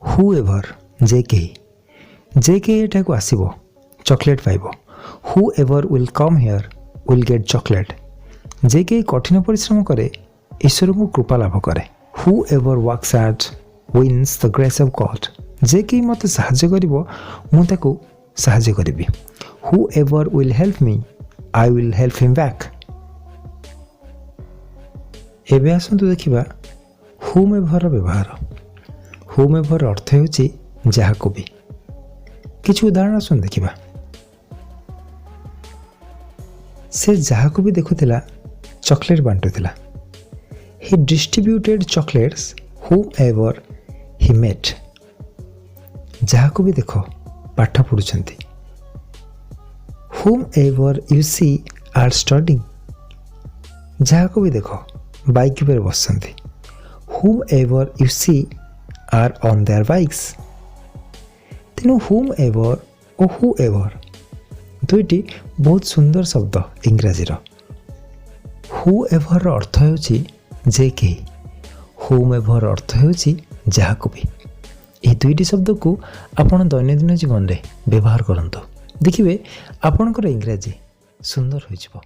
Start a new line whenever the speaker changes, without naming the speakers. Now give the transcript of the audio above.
whoever जे के एठाकु आसीबो चॉकलेट पाइबो। whoever will come here will get chocolate। जे के कठिन परिश्रम करे ईश्वर को कृपा लाभ करे। whoever works hard wins the grace of God। जे के मते सहाय्य करिवो मु ताकू सहाय्य करिवि। whoever will help me I will help him back। एबे आसंतु देखिबा whomever व्यवहार। whomever अर्थ हेउची जाहाको भी। किछु उदाहरण सुन देखिबा। से जाहाको भी देखुथिला चॉकलेट बांटुथिला। He distributed chocolates whomever he met। जाहाको भी देखो पाठ पढुछंती। whomever you see are studying। जाहाको भी देखो बाइक पर बसंती। whomever you see are on their bikes। तेणु whomever और whoever दुईटी बहुत सुंदर शब्द इंग्राजी रो। whoever अर्थ हेउची जे के, whomever अर्थ हेउची जाहाको भी। ए दुईटी शब्द को आपण दैनंदिन जीवन रे व्यवहार करंतु। देखिबे आपणकर इंग्राजी सुंदर होइछबो।